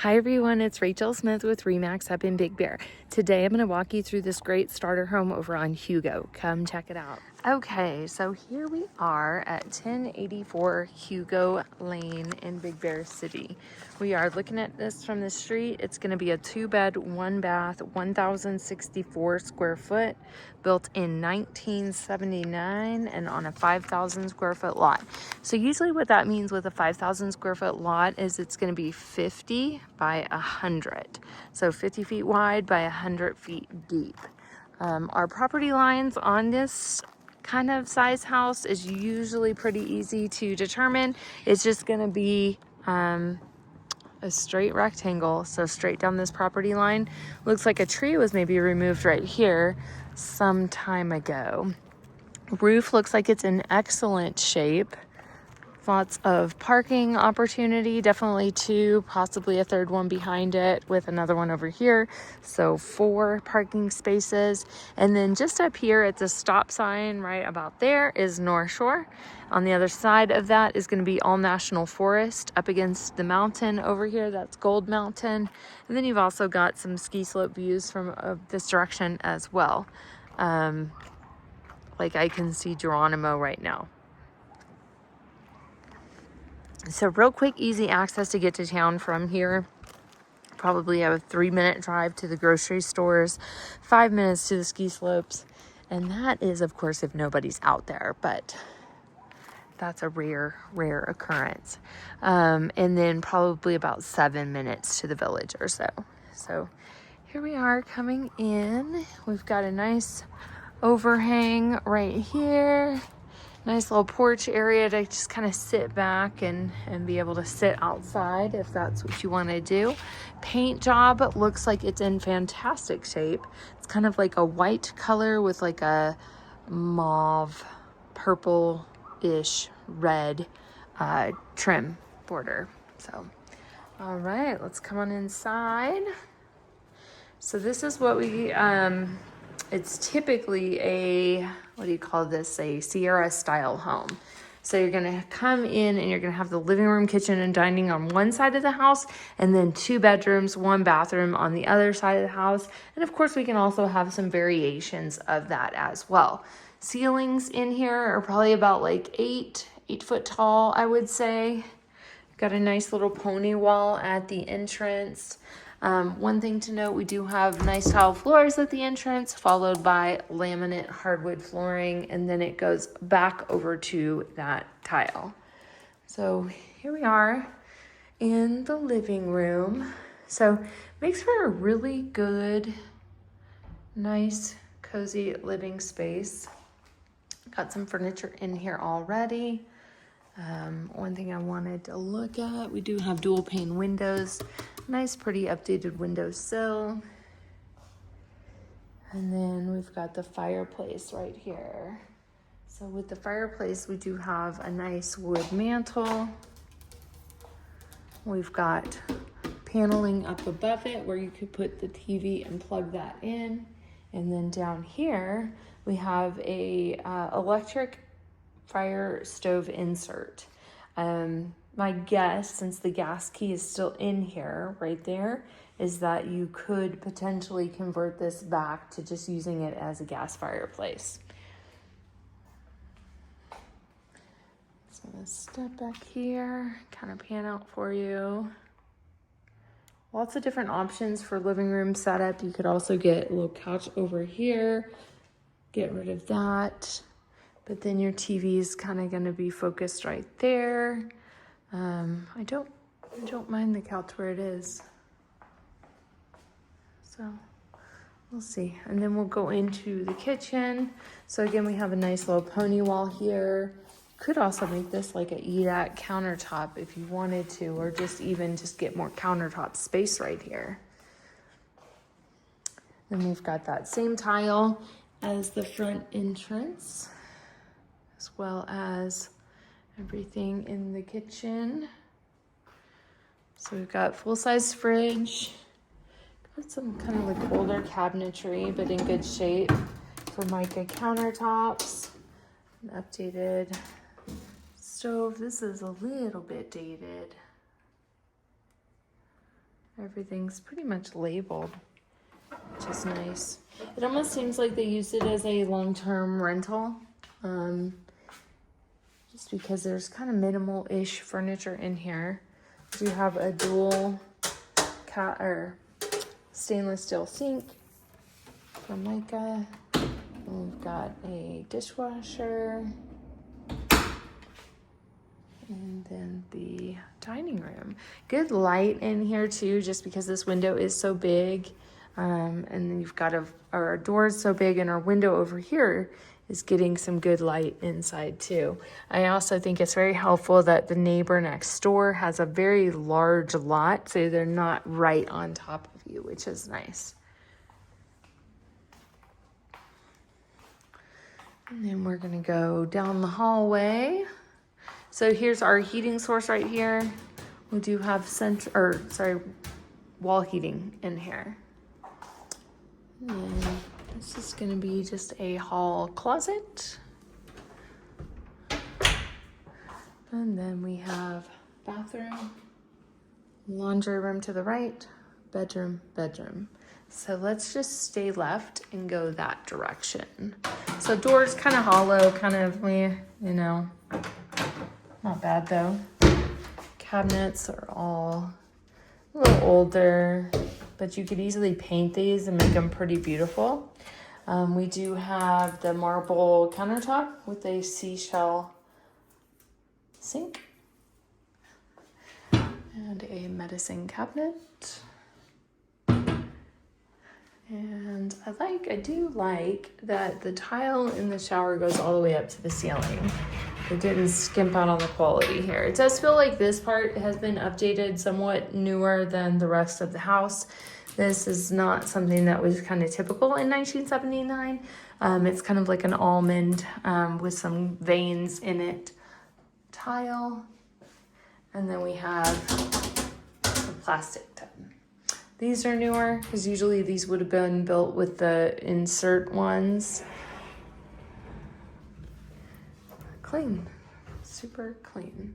Hi everyone, it's Rachael Smith with Remax up in Big Bear. Today I'm going to walk you through this great starter home over on Hugo. Come check it out. Okay, so here we are at 1084 Hugo Lane in Big Bear City. We are looking at this from the street. It's going to be a 2-bed, 1-bath, 1,064 square foot, built in 1979 and on a 5,000 square foot lot. So usually what that means with a 5,000 square foot lot is it's going to be 50 by 100. So 50 feet wide by 100 feet deep. Our property lines on this kind of size house is usually pretty easy to determine. It's just going to be a straight rectangle, so straight down this property line. Looks like a tree was maybe removed right here some time ago. Roof looks like it's in excellent shape. Lots of parking opportunity, definitely 2, possibly a 3rd one behind it with another one over here. So 4 parking spaces. And then just up here at the stop sign right about there is North Shore. On the other side of that is going to be all national forest up against the mountain over here. That's Gold Mountain. And then you've also got some ski slope views from this direction as well. Like I can see Geronimo right now. So real quick, easy access to get to town from here. Probably have a 3-minute drive to the grocery stores, 5 minutes to the ski slopes. And that is, of course, if nobody's out there, but that's a rare occurrence. And then probably about 7 minutes to the village or so. So here we are coming in. We've got a nice overhang right here. Nice little porch area to just kind of sit back and be able to sit outside if that's what you want to do. Paint job looks like it's in fantastic shape. It's kind of like a white color with like a mauve, purple-ish red trim border. So, all right, let's come on inside. So this is what we, it's typically a, what do you call this? A Sierra style home. So you're going to come in and you're going to have the living room, kitchen, and dining on one side of the house, and then 2 bedrooms, 1 bathroom on the other side of the house. And of course, we can also have some variations of that as well. Ceilings in here are probably about like 8 foot tall, I would say. Got a nice little pony wall at the entrance. One thing to note, we do have nice tile floors at the entrance, followed by laminate hardwood flooring, and then it goes back over to that tile. So here we are in the living room. So makes for a really good, nice, cozy living space. Got some furniture in here already. One thing I wanted to look at, we do have dual pane windows. Nice, pretty updated windowsill. And then we've got the fireplace right here. So with the fireplace, we do have a nice wood mantle. We've got paneling up above it where you could put the TV and plug that in. And then down here, we have a electric fire stove insert. My guess, since the gas key is still in here right there, is that you could potentially convert this back to just using it as a gas fireplace. So let's step back here, kind of pan out for you. Lots of different options for living room setup. You could also get a little couch over here, get rid of that. But then your TV is kind of going to be focused right there. I don't mind the couch where it is. So we'll see. And then we'll go into the kitchen. So again, we have a nice little pony wall here. Could also make this like a eat-at countertop if you wanted to, or just get more countertop space right here. Then we've got that same tile as the front entrance, as well as everything in the kitchen. So we've got full-size fridge, got some kind of like older cabinetry, but in good shape. Formica countertops, an updated stove. This is a little bit dated. Everything's pretty much labeled, which is nice. It almost seems like they used it as a long-term rental, just because there's kind of minimal-ish furniture in here. We do have a dual stainless steel sink from Micah. We've got a dishwasher. And then the dining room. Good light in here too, just because this window is so big. And then you've got our door is so big, and our window over here is getting some good light inside too. I also think it's very helpful that the neighbor next door has a very large lot, so they're not right on top of you, which is nice. And then we're gonna go down the hallway. So here's our heating source right here. We do have wall heating in here. And this is gonna be just a hall closet. And then we have bathroom, laundry room to the right, bedroom. So let's just stay left and go that direction. So doors kind of hollow, kind of, not bad though. Cabinets are all a little older, but you could easily paint these and make them pretty beautiful. We do have the marble countertop with a seashell sink and a medicine cabinet. And I do like that the tile in the shower goes all the way up to the ceiling. It didn't skimp out on the quality here. It does feel like this part has been updated somewhat newer than the rest of the house. This is not something that was kind of typical in 1979. It's kind of like an almond with some veins in it tile. And then we have the plastic tub. These are newer because usually these would have been built with the insert ones. Clean, super clean.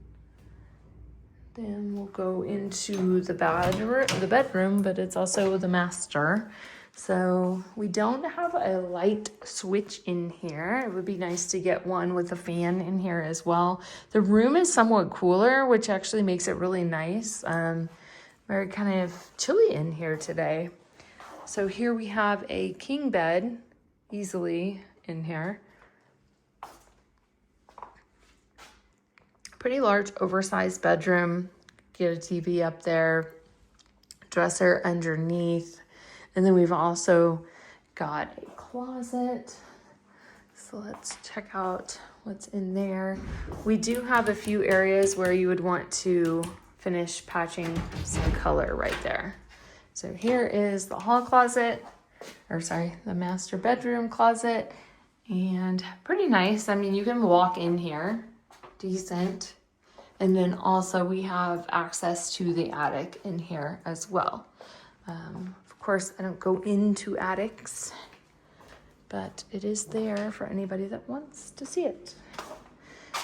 Then we'll go into the bedroom, but it's also the master. So we don't have a light switch in here. It would be nice to get one with a fan in here as well. The room is somewhat cooler, which actually makes it really nice. Very kind of chilly in here today. So here we have a king bed easily in here. Pretty large, oversized bedroom. Get a TV up there, dresser underneath. And then we've also got a closet. So let's check out what's in there. We do have a few areas where you would want to finish patching some color right there. So here is the hall closet, the master bedroom closet, and pretty nice. I mean, you can walk in here, decent. And then also we have access to the attic in here as well. Of course, I don't go into attics, but it is there for anybody that wants to see it.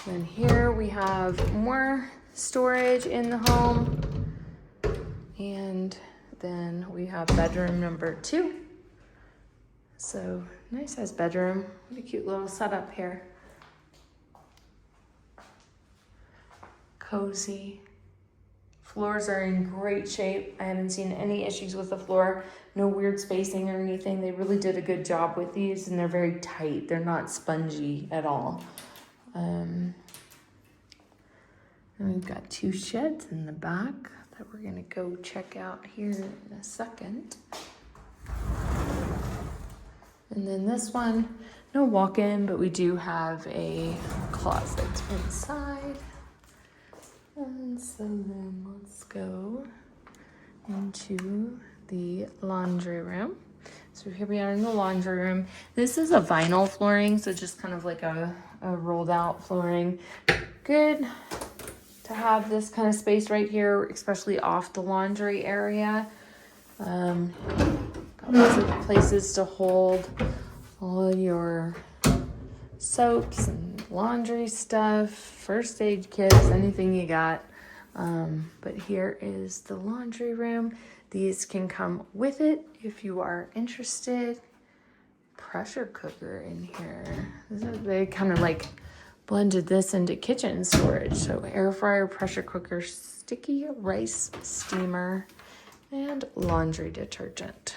And here we have more storage in the home, and then we have bedroom number 2. So nice size bedroom. What a cute little setup here. Cozy. Floors are in great shape. I haven't seen any issues with the floor. No weird spacing or anything. They really did a good job with these, and they're very tight. They're not spongy at all. And we've got 2 sheds in the back that we're gonna go check out here in a second. And then this one, no walk-in, but we do have a closet inside. And so then let's go into the laundry room. So here we are in the laundry room. This is a vinyl flooring, so just kind of like a rolled out flooring. Good to have this kind of space right here, especially off the laundry area. Got lots of places to hold all your soaps and laundry stuff, first aid kits, anything you got. But here is the laundry room. These can come with it if you are interested. Pressure cooker in here. They kind of like blended this into kitchen storage. So air fryer, pressure cooker, sticky rice steamer, and laundry detergent.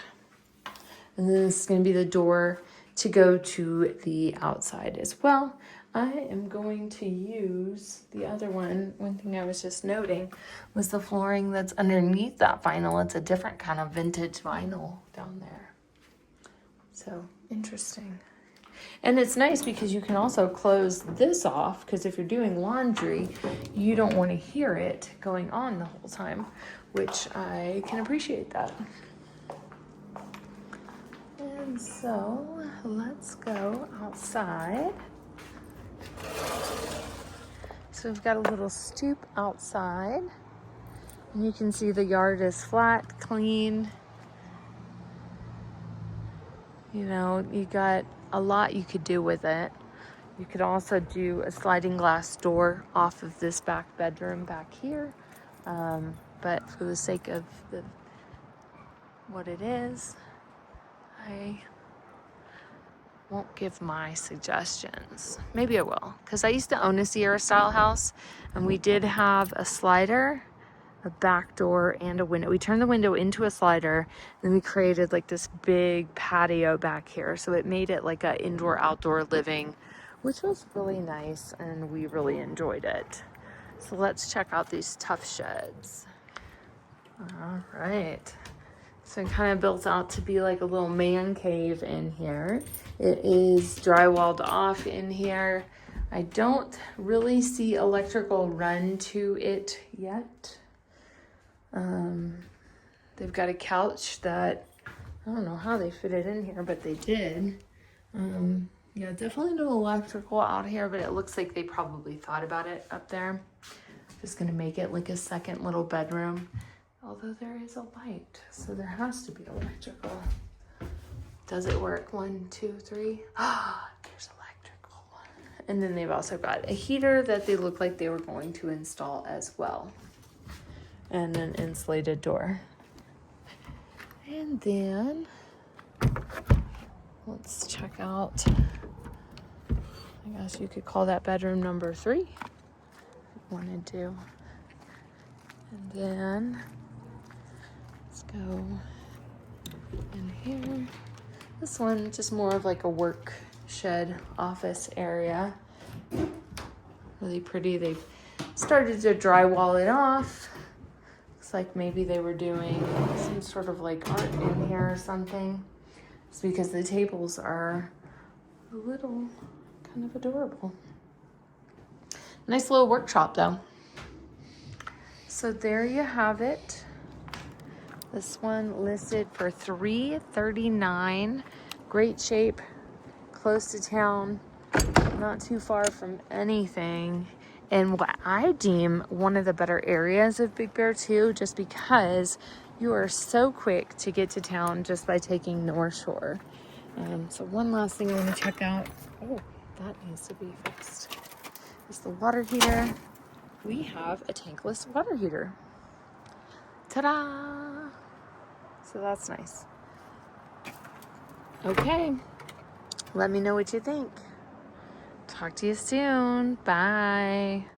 And then this is going to be the door to go to the outside as well. I am going to use the other one. One thing I was just noting was the flooring that's underneath that vinyl. It's a different kind of vintage vinyl down there. So interesting. And it's nice because you can also close this off, because if you're doing laundry, you don't want to hear it going on the whole time, which I can appreciate that. And so let's go outside. So we've got a little stoop outside, and you can see the yard is flat, clean. You know, you got a lot you could do with it. You could also do a sliding glass door off of this back bedroom back here. But for the sake of what it is, I won't give my suggestions. Maybe I will, because I used to own a Sierra style house, and we did have a slider, a back door, and a window. We turned the window into a slider, and then we created like this big patio back here. So it made it like a indoor outdoor living, which was really nice, and we really enjoyed it. So let's check out these tough sheds. All right. So it kind of built out to be like a little man cave in here. It is drywalled off in here. I don't really see electrical run to it yet. They've got a couch that, I don't know how they fit it in here, but they did. Yeah, definitely no electrical out here, but it looks like they probably thought about it up there. Just gonna make it like a second little bedroom. Although there is a light, so there has to be electrical. Does it work? 1, 2, 3. Ah, there's electrical. And then they've also got a heater that they look like they were going to install as well. And an insulated door. And then let's check out, I guess you could call that bedroom number 3 if you wanted to. And then let's go in here. This one, just more of like a work shed office area. Really pretty. They've started to drywall it off. Looks like maybe they were doing some sort of like art in here or something. It's because the tables are a little kind of adorable. Nice little workshop though. So there you have it. This one listed for $339. Great shape, close to town, not too far from anything. And what I deem one of the better areas of Big Bear too, just because you are so quick to get to town just by taking North Shore. So one last thing I want to check out. Oh, that needs to be fixed. Is the water heater. We have a tankless water heater. Ta-da! So that's nice. Okay, let me know what you think. Talk to you soon. Bye.